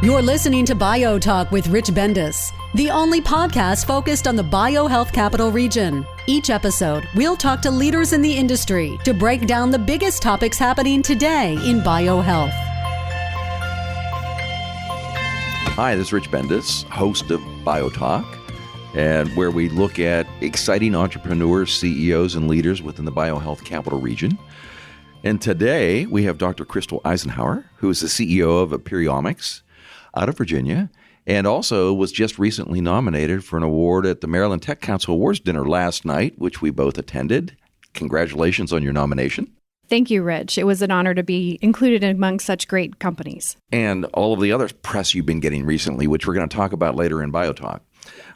You're listening to BioTalk with Rich Bendis, the only podcast focused on the BioHealth Capital Region. Each episode, we'll talk to leaders in the industry to break down the biggest topics happening today in biohealth. Hi, this is Rich Bendis, host of BioTalk, and where we look at exciting entrepreneurs, CEOs, and leaders within the BioHealth Capital Region. And today, we have Dr. Crystal Icenhour, who is the CEO of Aperiomics out of Virginia, and also was just recently nominated for an award at the Maryland Tech Council Awards dinner last night, which we both attended. Congratulations on your nomination. Thank you, Rich. It was an honor to be included among such great companies. And all of the other press you've been getting recently, which we're going to talk about later in BioTalk.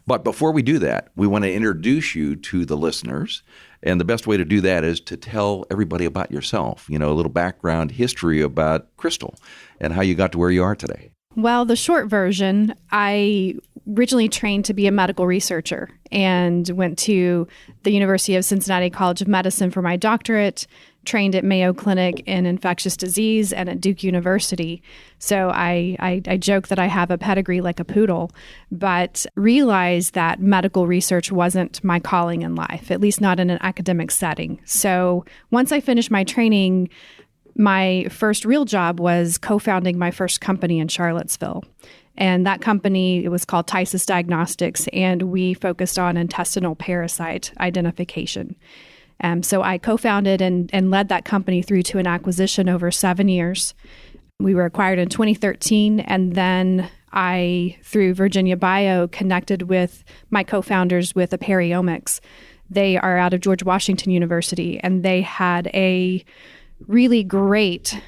But before we do that, we want to introduce you to the listeners. And the best way to do that is to tell everybody about yourself, a little background history about Crystal and how you got to where you are today. Well, the short version, I originally trained to be a medical researcher and went to the University of Cincinnati College of Medicine for my doctorate, trained at Mayo Clinic in infectious disease and at Duke University. So I joke that I have a pedigree like a poodle, but realized that medical research wasn't my calling in life, at least not in an academic setting. So once I finished my training, my first real job was co-founding my first company in Charlottesville. And that company, it was called Tysis Diagnostics, and we focused on intestinal parasite identification. So I co-founded and led that company through to an acquisition over 7 years. We were acquired in 2013, and then I, through Virginia Bio, connected with my co-founders with Aperiomics. They are out of George Washington University, and they had a really great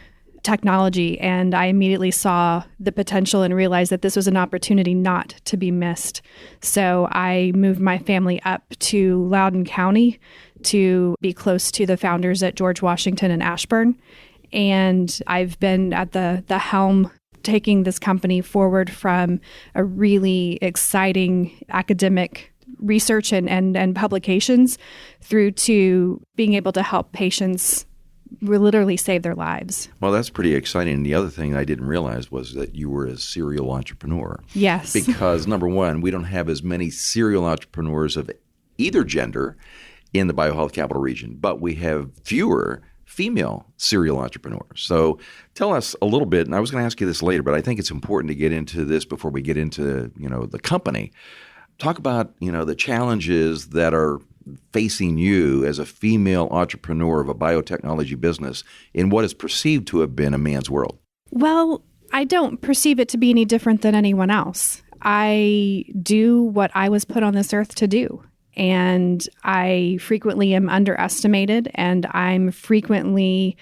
technology, and I immediately saw the potential and realized that this was an opportunity not to be missed. So I moved my family up to Loudoun County to be close to the founders at George Washington and Ashburn. And I've been at the helm taking this company forward from a really exciting academic research and publications through to being able to help patients literally save their lives. Well, that's pretty exciting. And the other thing I didn't realize was that you were a serial entrepreneur. Yes. Because number one, we don't have as many serial entrepreneurs of either gender in the BioHealth Capital Region, but we have fewer female serial entrepreneurs. So tell us a little bit, and I was going to ask you this later, but I think it's important to get into this before we get into, the company. Talk about, the challenges that are facing you as a female entrepreneur of a biotechnology business in what is perceived to have been a man's world. Well, I don't perceive it to be any different than anyone else. I do what I was put on this earth to do. And I frequently am underestimated, and I'm frequently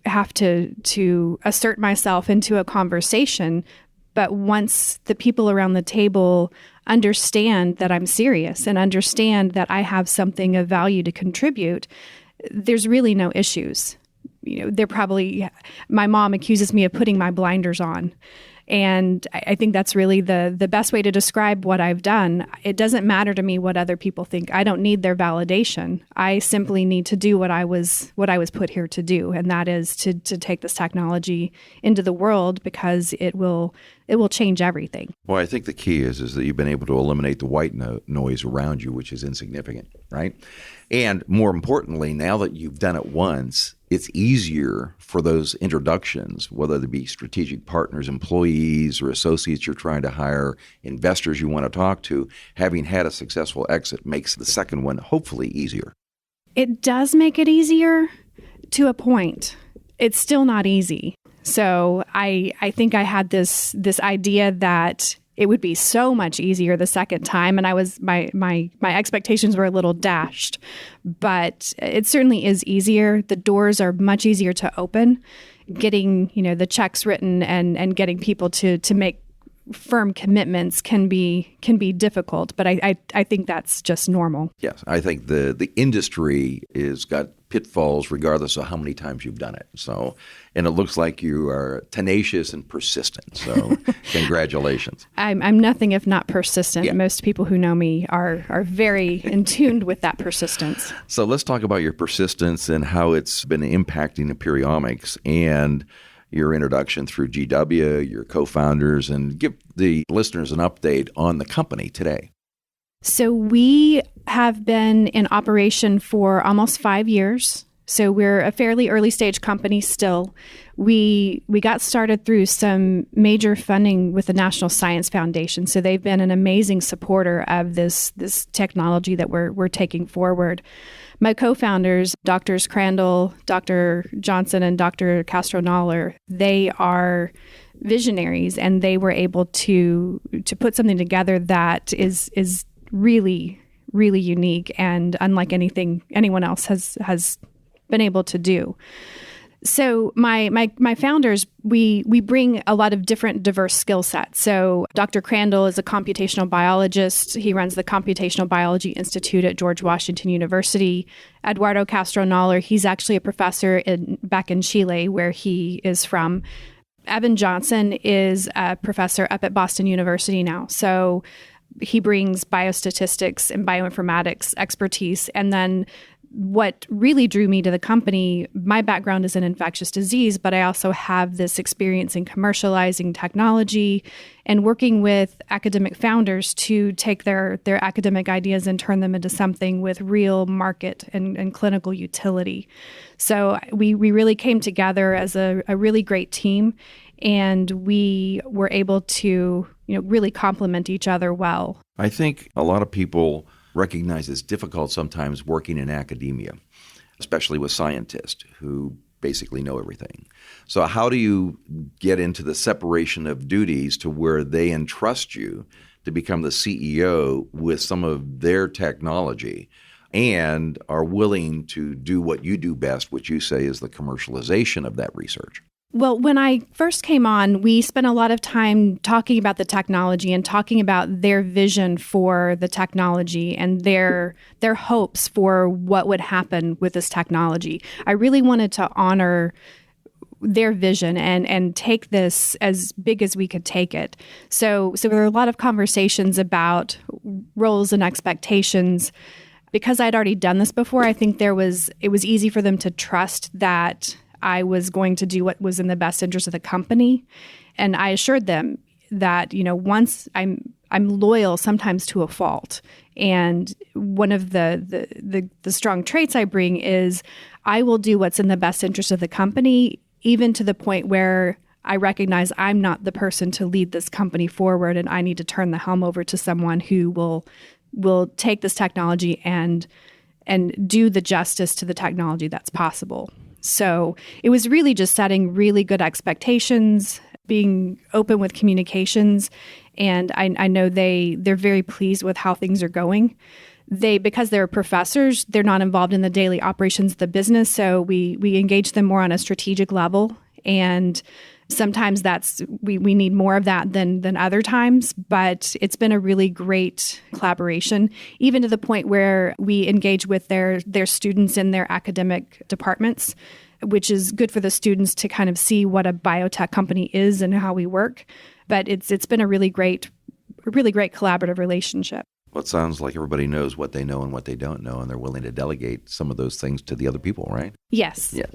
have to assert myself into a conversation. But once the people around the table understand that I'm serious and understand that I have something of value to contribute, there's really no issues. My mom accuses me of putting my blinders on. And I think that's really the best way to describe what I've done. It doesn't matter to me what other people think. I don't need their validation. I simply need to do what I was put here to do, and that is to take this technology into the world because it will change everything. Well, I think the key is that you've been able to eliminate the white noise around you, which is insignificant, right? And more importantly, now that you've done it once, it's easier for those introductions, whether they be strategic partners, employees, or associates you're trying to hire, investors you want to talk to. Having had a successful exit makes the second one hopefully easier. It does make it easier to a point. It's still not easy. So I think I had this idea that it would be so much easier the second time, and my expectations were a little dashed. But it certainly is easier. The doors are much easier to open. Getting the checks written and getting people to make firm commitments can be difficult, but I think that's just normal. Yes, I think the industry is got pitfalls regardless of how many times you've done it. So, and it looks like you are tenacious and persistent. So, congratulations. I'm nothing if not persistent. Yeah. Most people who know me are very in tune with that persistence. So let's talk about your persistence and how it's been impacting Aperiomics. And your introduction through GW, your co-founders, and give the listeners an update on the company today. So we have been in operation for almost 5 years. So we're a fairly early stage company still. We got started through some major funding with the National Science Foundation. So they've been an amazing supporter of this technology that we're taking forward. My co-founders, Drs. Crandall, Dr. Johnson, and Dr. Castro-Noller, they are visionaries, and they were able to put something together that is really, really unique and unlike anything anyone else has been able to do. So my founders, we bring a lot of different diverse skill sets. So Dr. Crandall is a computational biologist. He runs the Computational Biology Institute at George Washington University. Eduardo Castro-Noller, he's actually a professor back in Chile, where he is from. Evan Johnson is a professor up at Boston University now. So he brings biostatistics and bioinformatics expertise. And then what really drew me to the company, my background is in infectious disease, but I also have this experience in commercializing technology and working with academic founders to take their academic ideas and turn them into something with real market and clinical utility. So we really came together as a really great team, and we were able to really complement each other well. I think a lot of people recognize it's difficult sometimes working in academia, especially with scientists who basically know everything. So how do you get into the separation of duties to where they entrust you to become the CEO with some of their technology and are willing to do what you do best, which you say is the commercialization of that research? Well, when I first came on, we spent a lot of time talking about the technology and talking about their vision for the technology and their hopes for what would happen with this technology. I really wanted to honor their vision and take this as big as we could take it. So there were a lot of conversations about roles and expectations. Because I'd already done this before, I think it was easy for them to trust that I was going to do what was in the best interest of the company. And I assured them that, once I'm loyal sometimes to a fault. And one of the strong traits I bring is I will do what's in the best interest of the company, even to the point where I recognize I'm not the person to lead this company forward, and I need to turn the helm over to someone who will take this technology and do the justice to the technology that's possible. So it was really just setting really good expectations, being open with communications, and I know they're very pleased with how things are going. Because they're professors, they're not involved in the daily operations of the business, so we engage them more on a strategic level, and sometimes we need more of that than other times, but it's been a really great collaboration, even to the point where we engage with their students in their academic departments, which is good for the students to kind of see what a biotech company is and how we work. But it's been a really great collaborative relationship. Well, it sounds like everybody knows what they know and what they don't know, and they're willing to delegate some of those things to the other people, right? Yes. Yeah.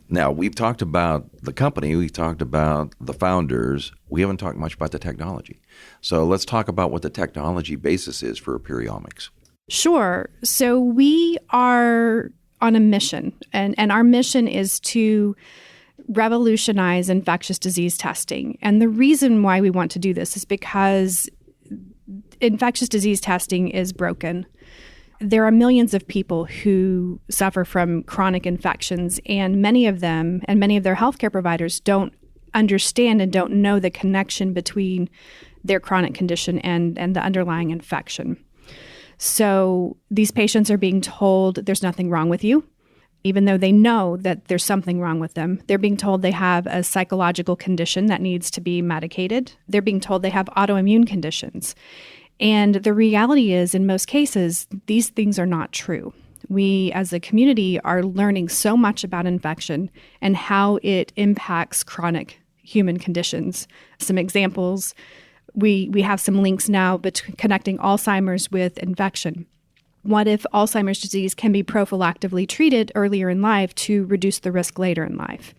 Now, we've talked about the company. We've talked about the founders. We haven't talked much about the technology. So let's talk about what the technology basis is for Aperiomics. Sure. So we are on a mission, and our mission is to revolutionize infectious disease testing. And the reason why we want to do this is because infectious disease testing is broken. There are millions of people who suffer from chronic infections, and many of them and many of their healthcare providers don't understand and don't know the connection between their chronic condition and the underlying infection. So these patients are being told there's nothing wrong with you, even though they know that there's something wrong with them. They're being told they have a psychological condition that needs to be medicated. They're being told they have autoimmune conditions. And the reality is, in most cases, these things are not true. We, as a community, are learning so much about infection and how it impacts chronic human conditions. Some examples, we have some links now connecting Alzheimer's with infection. What if Alzheimer's disease can be prophylactically treated earlier in life to reduce the risk later in life?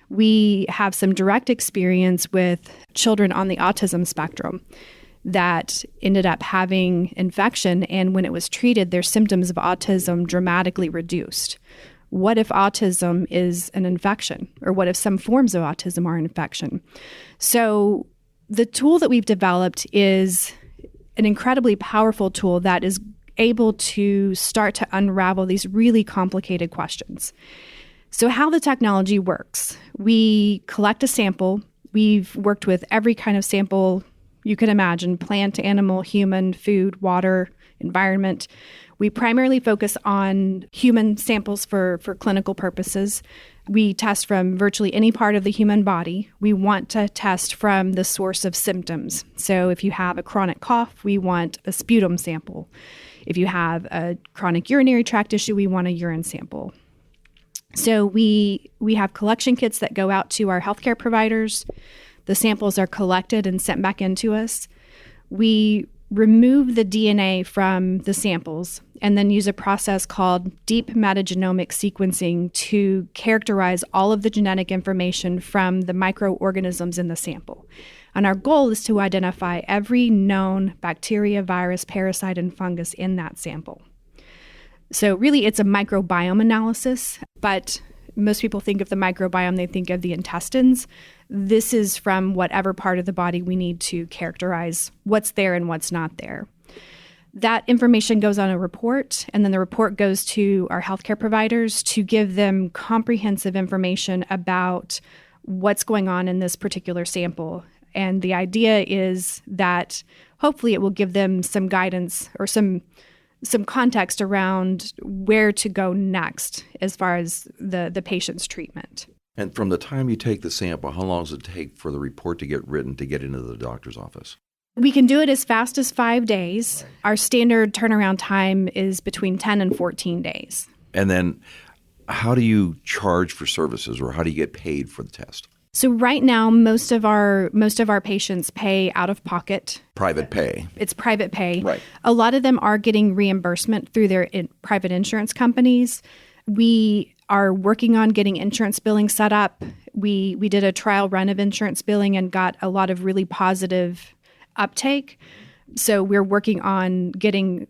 We have some direct experience with children on the autism spectrum that ended up having infection, and when it was treated, their symptoms of autism dramatically reduced. What if autism is an infection? Or what if some forms of autism are an infection? So the tool that we've developed is an incredibly powerful tool that is able to start to unravel these really complicated questions. So how the technology works, we collect a sample. We've worked with every kind of sample you can imagine: plant, animal, human, food, water, environment. We primarily focus on human samples for clinical purposes. We test from virtually any part of the human body. We want to test from the source of symptoms. So if you have a chronic cough, we want a sputum sample. If you have a chronic urinary tract issue, we want a urine sample. So we have collection kits that go out to our healthcare providers. The samples are collected and sent back into us. We remove the DNA from the samples and then use a process called deep metagenomic sequencing to characterize all of the genetic information from the microorganisms in the sample. And our goal is to identify every known bacteria, virus, parasite, and fungus in that sample. So really, it's a microbiome analysis, but most people think of the microbiome, they think of the intestines. This is from whatever part of the body we need to characterize what's there and what's not there. That information goes on a report, and then the report goes to our healthcare providers to give them comprehensive information about what's going on in this particular sample. And the idea is that hopefully it will give them some guidance or some context around where to go next as far as the patient's treatment. And from the time you take the sample, how long does it take for the report to get written to get into the doctor's office? We can do it as fast as 5 days. Our standard turnaround time is between 10 and 14 days. And then how do you charge for services, or how do you get paid for the test? So right now, most of our patients pay out of pocket. Private pay. It's private pay. Right. A lot of them are getting reimbursement through their private insurance companies. We are working on getting insurance billing set up. We did a trial run of insurance billing and got a lot of really positive uptake. So we're working on getting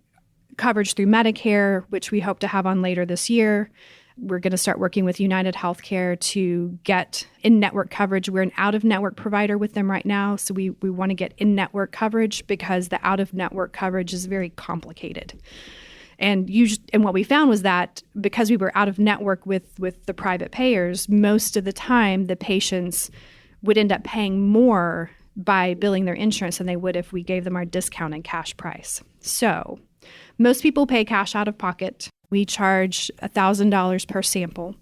coverage through Medicare, which we hope to have on later this year. We're going to start working with United Healthcare to get in-network coverage. We're an out-of-network provider with them right now, so we want to get in-network coverage because the out-of-network coverage is very complicated. And what we found was that because we were out-of-network with the private payers, most of the time the patients would end up paying more by billing their insurance than they would if we gave them our discounted cash price. So most people pay cash out of pocket. We charge $1,000 per sample.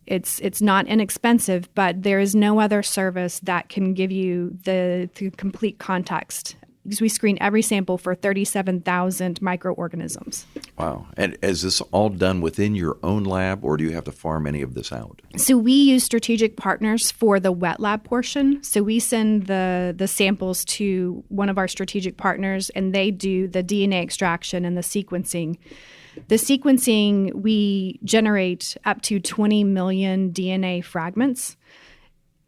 It's not inexpensive, but there is no other service that can give you the complete context, because we screen every sample for 37,000 microorganisms. Wow. And is this all done within your own lab, or do you have to farm any of this out? So we use strategic partners for the wet lab portion. So we send the samples to one of our strategic partners, and they do the DNA extraction and the sequencing. The sequencing, we generate up to 20 million DNA fragments.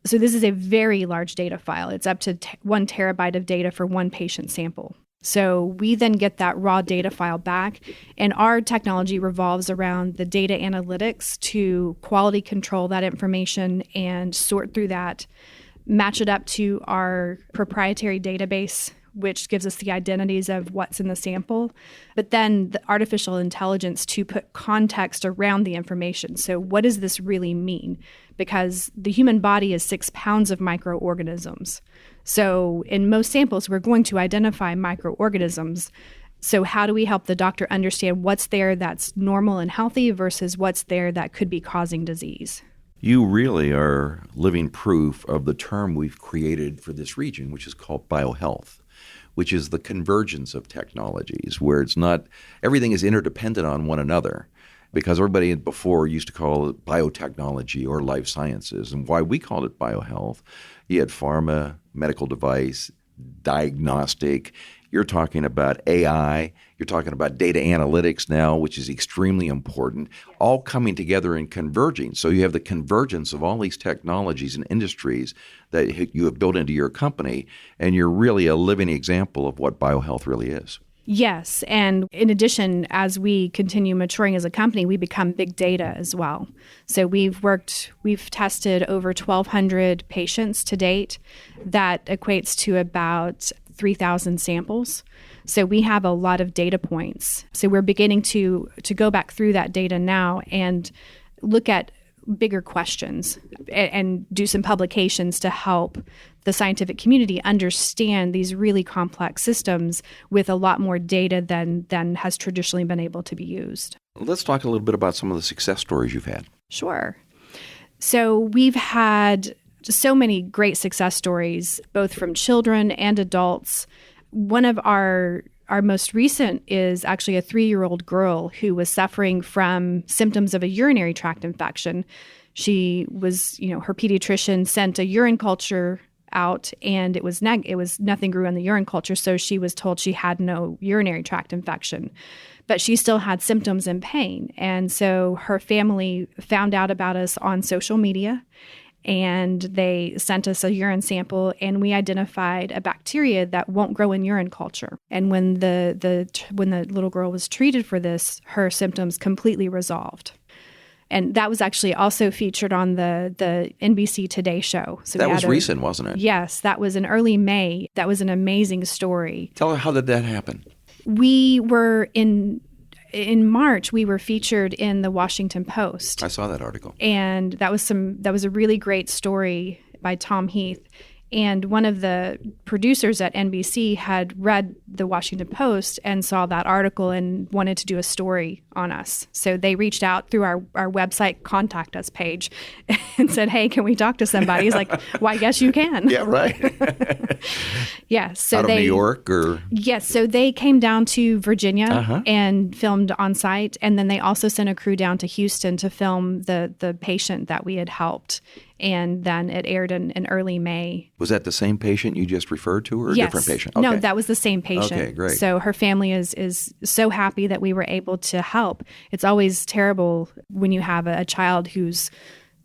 So this is a very large data file. It's up to 1 terabyte of data for one patient sample. So we then get that raw data file back, and our technology revolves around the data analytics to quality control that information and sort through that, match it up to our proprietary database, which gives us the identities of what's in the sample, but then the artificial intelligence to put context around the information. So what does this really mean? Because the human body is 6 pounds of microorganisms. So in most samples, we're going to identify microorganisms. So how do we help the doctor understand what's there that's normal and healthy versus what's there that could be causing disease? You really are living proof of the term we've created for this region, which is called BioHealth, which is the convergence of technologies, where it's not everything is interdependent on one another, because everybody before used to call it biotechnology or life sciences. And why we called it BioHealth, you had pharma, medical device, diagnostic. You're talking about AI. You're talking about data analytics now, which is extremely important, all coming together and converging. So you have the convergence of all these technologies and industries that you have built into your company, and you're really a living example of what biohealth really is. Yes. And in addition, as we continue maturing as a company, we become big data as well. So we've tested over 1,200 patients to date. That equates to about 3,000 samples. So we have a lot of data points. So we're beginning to go back through that data now and look at bigger questions and do some publications to help the scientific community understand these really complex systems with a lot more data than has traditionally been able to be used. Let's talk a little bit about some of the success stories you've had. Sure. So we've had so many great success stories, both from children and adults. One of our most recent is actually a 3-year-old girl who was suffering from symptoms of a urinary tract infection. She was, her pediatrician sent a urine culture out, and it was nothing grew in the urine culture, so she was told she had no urinary tract infection. But she still had symptoms and pain. And so her family found out about us on social media, and they sent us a urine sample, and we identified a bacteria that won't grow in urine culture. And when the little girl was treated for this, her symptoms completely resolved. And that was actually also featured on the NBC Today show. So that was recent, wasn't it? Yes, that was in early May. That was an amazing story. Tell her, how did that happen? We were in March, we were featured in the Washington Post. I saw that article. And that was a really great story by Tom Heath. And one of the producers at NBC had read the Washington Post and saw that article and wanted to do a story on us. So they reached out through our website contact us page and said, hey, can we talk to somebody? He's like, why, yes, you can. Yeah, right. Yes. So out of New York or? Yes. So they came down to Virginia and filmed on site. And then they also sent a crew down to Houston to film the patient that we had helped. And then it aired in early May. Was that the same patient you just referred to, or a yes. different patient? Okay. No, that was the same patient. Okay, great. So her family is so happy that we were able to help. It's always terrible when you have a child who's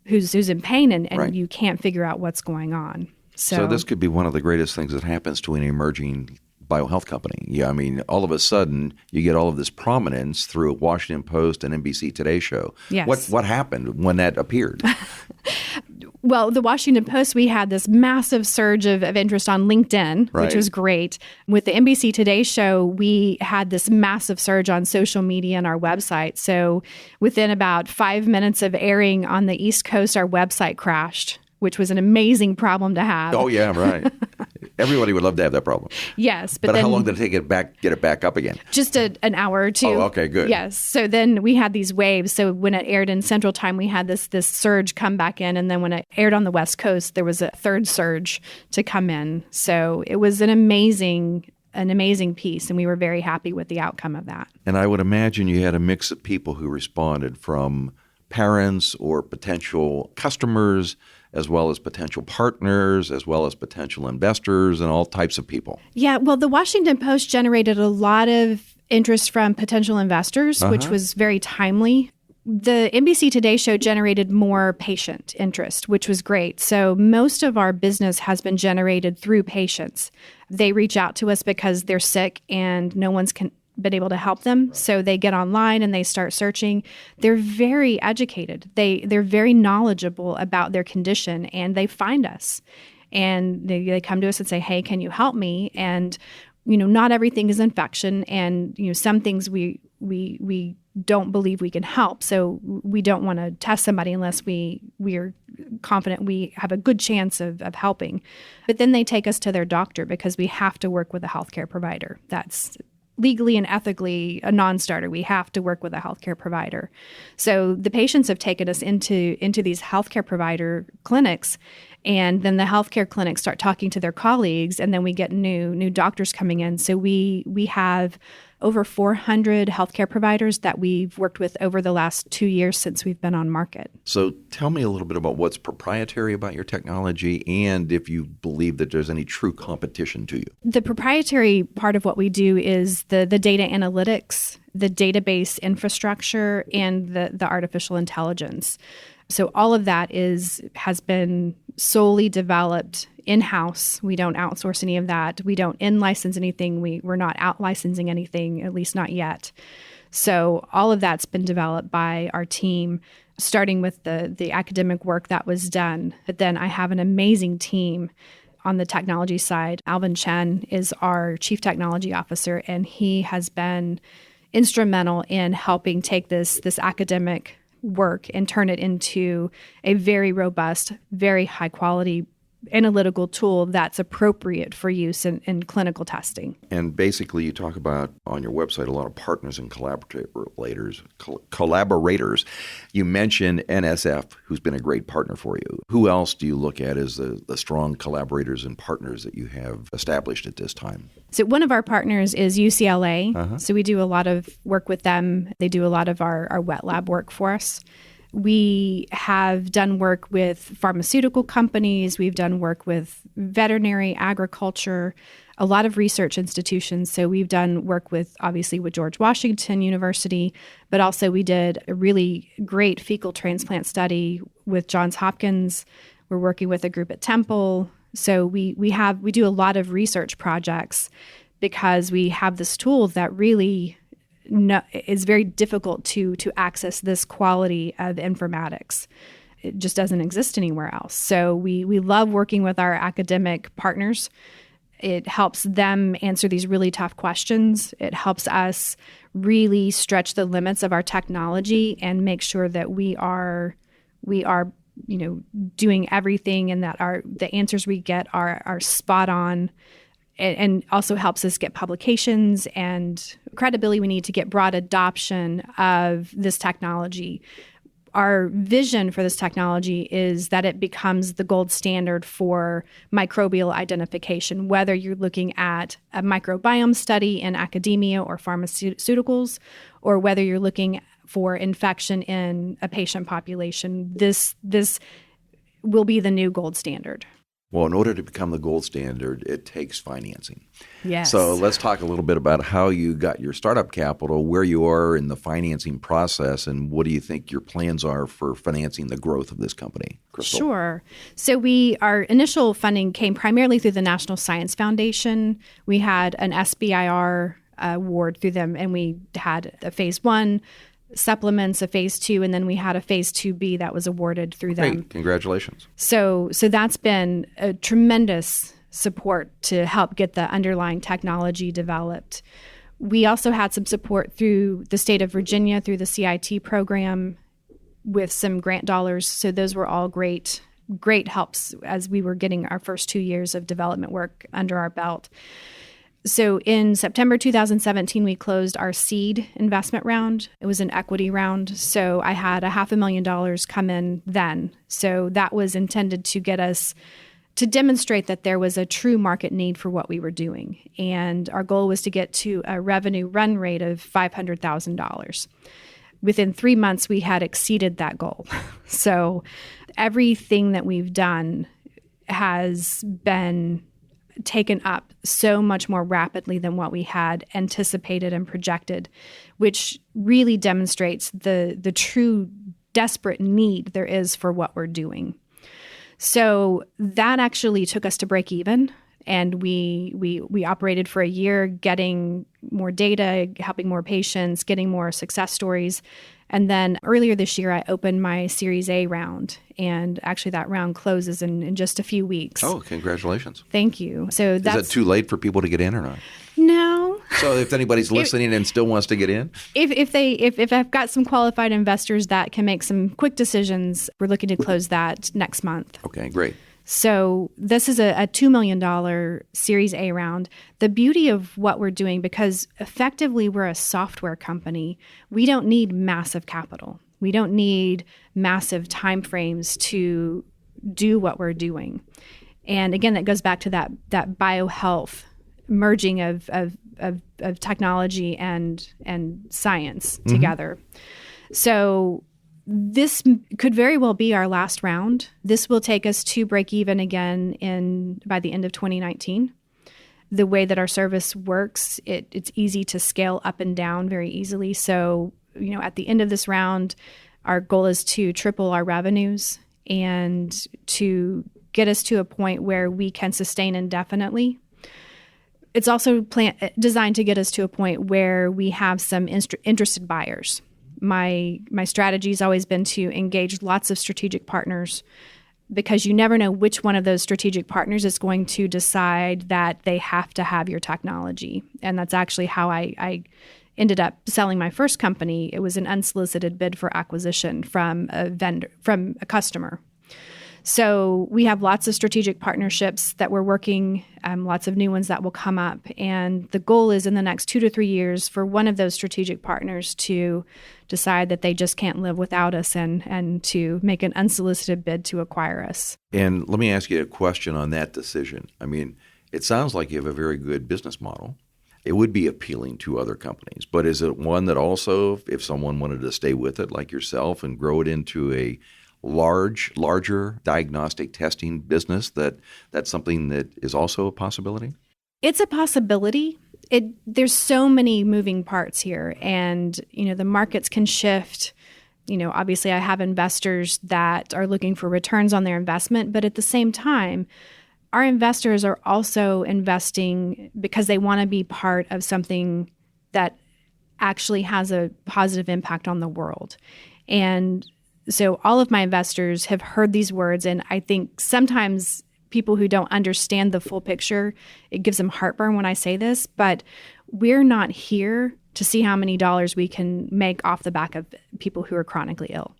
in pain and right. You can't figure out what's going on. So this could be one of the greatest things that happens to an emerging biohealth company. Yeah, I mean, all of a sudden you get all of this prominence through a Washington Post and NBC Today show. Yes. What happened when that appeared? Well, the Washington Post, we had this massive surge of interest on LinkedIn, right. which was great. With the NBC Today show, we had this massive surge on social media and our website. So within about 5 minutes of airing on the East Coast, our website crashed, which was an amazing problem to have. Oh, yeah, right. Everybody would love to have that problem. Yes. But then, how long did it take get it back up again? Just an hour or two. Oh, okay, good. Yes. So then we had these waves. So when it aired in Central Time, we had this surge come back in. And then when it aired on the West Coast, there was a third surge to come in. So it was an amazing piece, and we were very happy with the outcome of that. And I would imagine you had a mix of people who responded, from parents or potential customers, as well as potential partners, as well as potential investors, and all types of people. Yeah, well, the Washington Post generated a lot of interest from potential investors, which was very timely. The NBC Today show generated more patient interest, which was great. So most of our business has been generated through patients. They reach out to us because they're sick and no one's been able to help them. So they get online and they start searching. They're very educated. They're very knowledgeable about their condition, and they find us. And they come to us and say, hey, can you help me? And, not everything is infection. And, some things we don't believe we can help. So we don't want to test somebody unless we are confident we have a good chance of helping. But then they take us to their doctor because we have to work with a healthcare provider. That's legally and ethically a non-starter. We have to work with a healthcare provider. So the patients have taken us into these healthcare provider clinics, And then the healthcare clinics start talking to their colleagues, and then we get new doctors coming in. So we have over 400 healthcare providers that we've worked with over the last 2 years since we've been on market. So tell me a little bit about what's proprietary about your technology and if you believe that there's any true competition to you. The proprietary part of what we do is the data analytics, the database infrastructure, and the artificial intelligence. So all of that has been solely developed in-house. We don't outsource any of that. We don't in-license anything. We're not out-licensing anything, at least not yet. So all of that's been developed by our team, starting with the academic work that was done. But then I have an amazing team on the technology side. Alvin Chen is our Chief Technology Officer, and he has been instrumental in helping take this academic work and turn it into a very robust, very high quality analytical tool that's appropriate for use in clinical testing. And basically, you talk about on your website a lot of partners and collaborators. You mentioned NSF, who's been a great partner for you. Who else do you look at as the strong collaborators and partners that you have established at this time? So one of our partners is UCLA. So we do a lot of work with them. They do a lot of our wet lab work for us. We have done work with pharmaceutical companies. We've done work with veterinary, agriculture, a lot of research institutions. So we've done work with George Washington University, but also we did a really great fecal transplant study with Johns Hopkins. We're working with a group at Temple. So we do a lot of research projects because we have this tool that really it's very difficult to access this quality of informatics. It just doesn't exist anywhere else. So we love working with our academic partners. It helps them answer these really tough questions. It helps us really stretch the limits of our technology and make sure that we are doing everything and that the answers we get are spot on. And also helps us get publications and credibility we need to get broad adoption of this technology. Our vision for this technology is that it becomes the gold standard for microbial identification, whether you're looking at a microbiome study in academia or pharmaceuticals, or whether you're looking for infection in a patient population. This will be the new gold standard. Well, in order to become the gold standard, it takes financing. Yes. So let's talk a little bit about how you got your startup capital, where you are in the financing process, and what do you think your plans are for financing the growth of this company, Crystal? Sure. So our initial funding came primarily through the National Science Foundation. We had an SBIR award through them, and we had a phase 1 supplements, a phase 2, and then we had a phase 2B that was awarded through them. Great. Congratulations. So that's been a tremendous support to help get the underlying technology developed. We also had some support through the state of Virginia through the CIT program with some grant dollars. So those were all great helps as we were getting our first 2 years of development work under our belt. So in September 2017, we closed our seed investment round. It was an equity round. So I had $500,000 come in then. So that was intended to get us to demonstrate that there was a true market need for what we were doing. And our goal was to get to a revenue run rate of $500,000. Within 3 months, we had exceeded that goal. So everything that we've done has been taken up so much more rapidly than what we had anticipated and projected, which really demonstrates the true desperate need there is for what we're doing. So that actually took us to break even, and we operated for a year, getting more data, helping more patients, getting more success stories. And then earlier this year, I opened my Series A round, and actually that round closes in just a few weeks. Oh, congratulations. Thank you. So Is that too late for people to get in or not? No. So if anybody's listening and still wants to get in? If I've got some qualified investors that can make some quick decisions, we're looking to close that next month. Okay, great. So this is a $2 million Series A round. The beauty of what we're doing, because effectively we're a software company, we don't need massive capital. We don't need massive timeframes to do what we're doing. And again, that goes back to that biohealth merging of technology and science together. So this could very well be our last round. This will take us to break even again by the end of 2019. The way that our service works, it's easy to scale up and down very easily. So, at the end of this round, our goal is to triple our revenues and to get us to a point where we can sustain indefinitely. It's also designed to get us to a point where we have some interested buyers. My strategy has always been to engage lots of strategic partners, because you never know which one of those strategic partners is going to decide that they have to have your technology. And that's actually how I ended up selling my first company. It was an unsolicited bid for acquisition from a customer. So we have lots of strategic partnerships that we're working, lots of new ones that will come up. And the goal is in the next 2 to 3 years for one of those strategic partners to decide that they just can't live without us and to make an unsolicited bid to acquire us. And let me ask you a question on that decision. I mean, it sounds like you have a very good business model. It would be appealing to other companies. But is it one that also, if someone wanted to stay with it like yourself and grow it into a larger diagnostic testing business, that's something that is also a possibility? It's a possibility. There's so many moving parts here, and the markets can shift. Obviously I have investors that are looking for returns on their investment, but at the same time, our investors are also investing because they want to be part of something that actually has a positive impact on the world. And so all of my investors have heard these words, and I think sometimes people who don't understand the full picture, it gives them heartburn when I say this, but we're not here to see how many dollars we can make off the back of people who are chronically ill.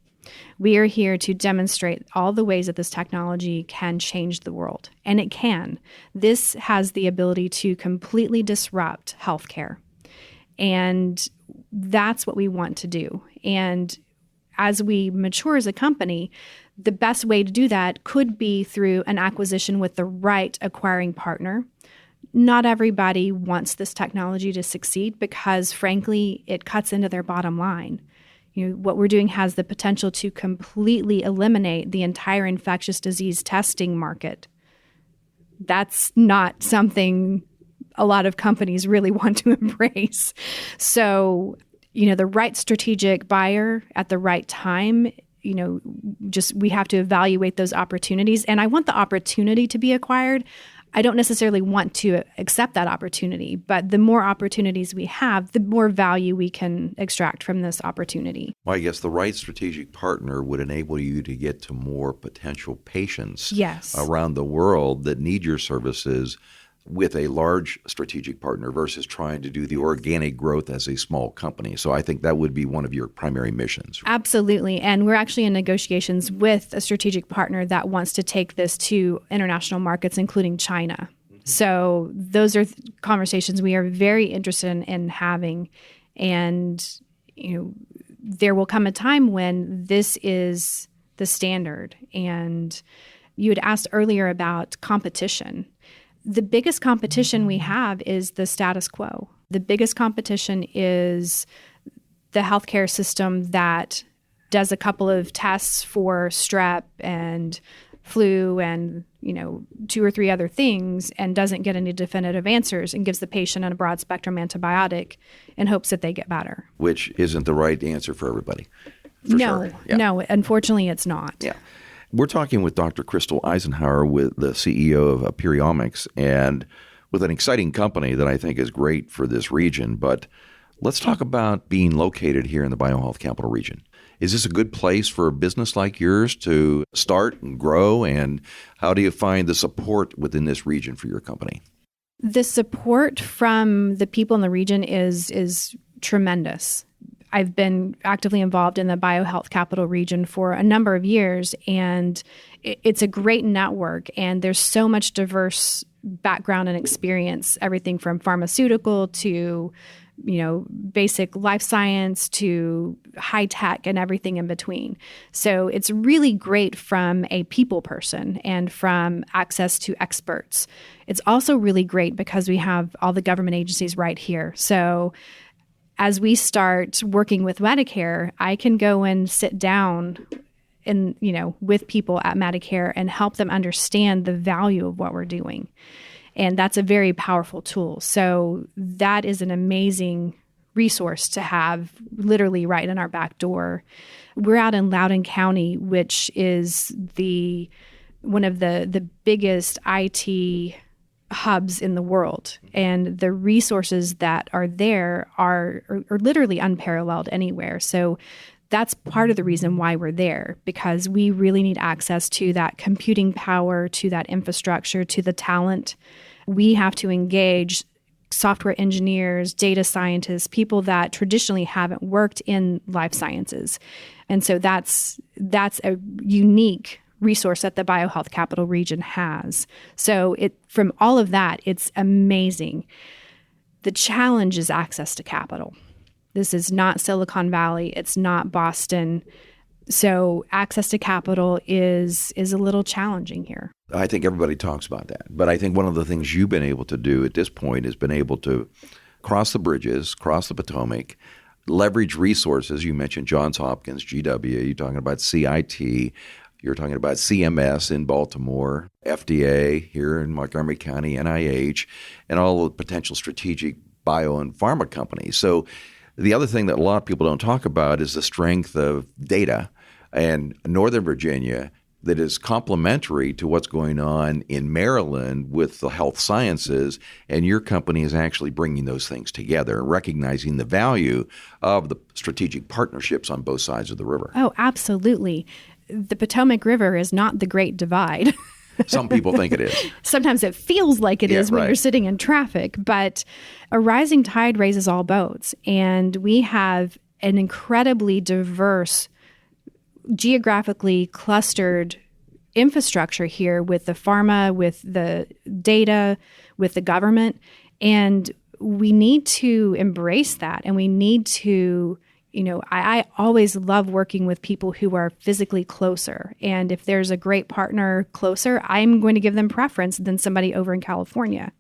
We are here to demonstrate all the ways that this technology can change the world, and it can. This has the ability to completely disrupt healthcare, and that's what we want to do. And as we mature as a company, the best way to do that could be through an acquisition with the right acquiring partner. Not everybody wants this technology to succeed because, frankly, it cuts into their bottom line. What we're doing has the potential to completely eliminate the entire infectious disease testing market. That's not something a lot of companies really want to embrace. So, the right strategic buyer at the right time, we have to evaluate those opportunities. And I want the opportunity to be acquired. I don't necessarily want to accept that opportunity, but the more opportunities we have, the more value we can extract from this opportunity. Well, I guess the right strategic partner would enable you to get to more potential patients around the world that need your services with a large strategic partner versus trying to do the organic growth as a small company. So I think that would be one of your primary missions. Absolutely. And we're actually in negotiations with a strategic partner that wants to take this to international markets, including China. Mm-hmm. So those are conversations we are very interested in having. And, there will come a time when this is the standard. And you had asked earlier about competition. The biggest competition we have is the status quo. The biggest competition is the healthcare system that does a couple of tests for strep and flu and, 2 or 3 other things and doesn't get any definitive answers and gives the patient a broad spectrum antibiotic in hopes that they get better. Which isn't the right answer for everybody. No, unfortunately it's not. Yeah. We're talking with Dr. Crystal Icenhour, with the CEO of Aperiomics, and with an exciting company that I think is great for this region. But let's talk about being located here in the BioHealth Capital Region. Is this a good place for a business like yours to start and grow? And how do you find the support within this region for your company? The support from the people in the region is tremendous. I've been actively involved in the BioHealth Capital Region for a number of years, and it's a great network, and there's so much diverse background and experience, everything from pharmaceutical to basic life science to high tech and everything in between. So it's really great from a people person and from access to experts. It's also really great because we have all the government agencies right here. So as we start working with Medicare, I can go and sit down with people at Medicare and help them understand the value of what we're doing. And that's a very powerful tool. So that is an amazing resource to have literally right in our back door. We're out in Loudoun County, which is one of the biggest IT hubs in the world. And the resources that are there are literally unparalleled anywhere. So that's part of the reason why we're there, because we really need access to that computing power, to that infrastructure, to the talent. We have to engage software engineers, data scientists, people that traditionally haven't worked in life sciences. And so that's a unique resource that the BioHealth Capital Region has. So from all of that, it's amazing. The challenge is access to capital. This is not Silicon Valley. It's not Boston. So access to capital is a little challenging here. I think everybody talks about that. But I think one of the things you've been able to do at this point has been able to cross the bridges, cross the Potomac, leverage resources. You mentioned Johns Hopkins, GW. You're talking about CIT. You're talking about CMS in Baltimore, FDA here in Montgomery County, NIH, and all the potential strategic bio and pharma companies. So the other thing that a lot of people don't talk about is the strength of data in Northern Virginia that is complementary to what's going on in Maryland with the health sciences, and your company is actually bringing those things together and recognizing the value of the strategic partnerships on both sides of the river. Oh, absolutely. The Potomac River is not the Great Divide. Some people think it is. Sometimes it feels like it is when you're sitting in traffic, but a rising tide raises all boats. And we have an incredibly diverse, geographically clustered infrastructure here with the pharma, with the data, with the government. And we need to embrace that. And we need to, I always love working with people who are physically closer. And if there's a great partner closer, I'm going to give them preference than somebody over in California.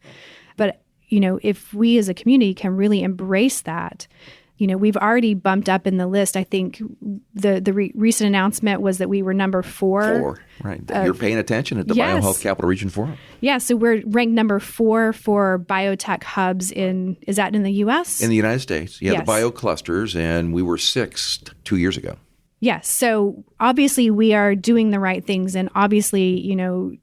But, if we as a community can really embrace that, we've already bumped up in the list. I think the recent announcement was that we were number 4. Right. You're paying attention at the BioHealth Capital Region Forum. Yeah, so we're ranked number 4 for biotech hubs is that in the U.S.? In the United States. Yeah, yes. The bio clusters, and we were 6th 2 years ago. Yes. So obviously we are doing the right things, and obviously,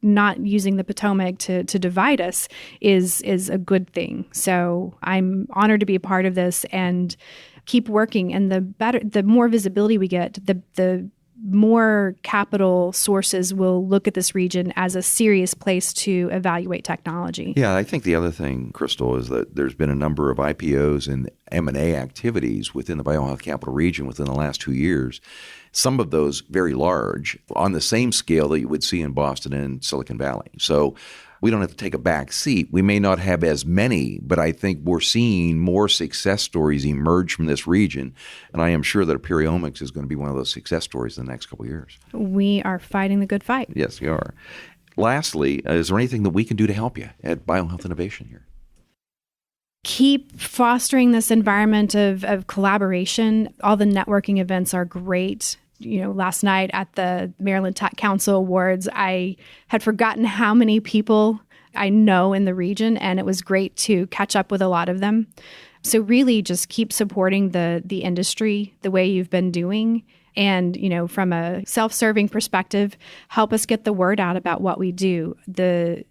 not using the Potomac to divide us is a good thing. So I'm honored to be a part of this and keep working. And the more visibility we get, the more capital sources will look at this region as a serious place to evaluate technology. Yeah, I think the other thing, Crystal, is that there's been a number of IPOs and M&A activities within the BioHealth Capital Region within the last 2 years. Some of those very large, on the same scale that you would see in Boston and Silicon Valley. So we don't have to take a back seat. We may not have as many, but I think we're seeing more success stories emerge from this region. And I am sure that Aperiomics is going to be one of those success stories in the next couple of years. We are fighting the good fight. Yes, we are. Lastly, is there anything that we can do to help you at BioHealth Innovation here? Keep fostering this environment of collaboration. All the networking events are great. Last night at the Maryland Tech Council Awards, I had forgotten how many people I know in the region, and it was great to catch up with a lot of them. So really just keep supporting the industry the way you've been doing. And, from a self-serving perspective, help us get the word out about what we do. The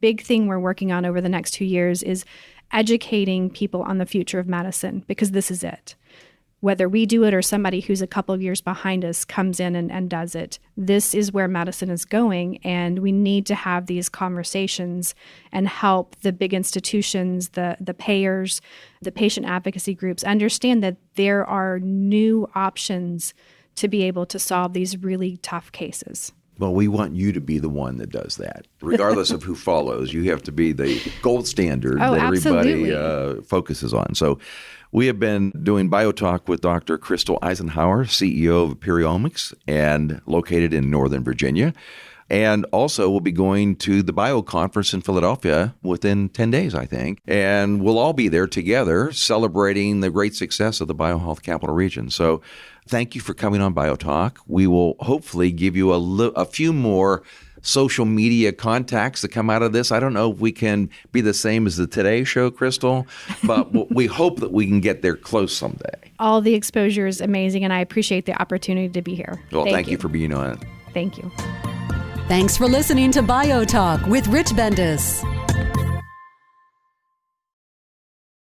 big thing we're working on over the next 2 years is educating people on the future of medicine, because this is it. Whether we do it or somebody who's a couple of years behind us comes in and does it, this is where medicine is going, and we need to have these conversations and help the big institutions, the payers, the patient advocacy groups understand that there are new options to be able to solve these really tough cases. Well, we want you to be the one that does that. Regardless of who follows, you have to be the gold standard that everybody focuses on. So we have been doing BioTalk with Dr. Crystal Icenhour, CEO of Aperiomics and located in Northern Virginia. And also we'll be going to the Bio Conference in Philadelphia within 10 days, I think. And we'll all be there together celebrating the great success of the BioHealth Capital Region. So thank you for coming on BioTalk. We will hopefully give you a few more social media contacts that come out of this. I don't know if we can be the same as the Today Show, Crystal, but we hope that we can get there close someday. All the exposure is amazing, and I appreciate the opportunity to be here. Well, thank you for being on it. Thank you. Thanks for listening to BioTalk with Rich Bendis.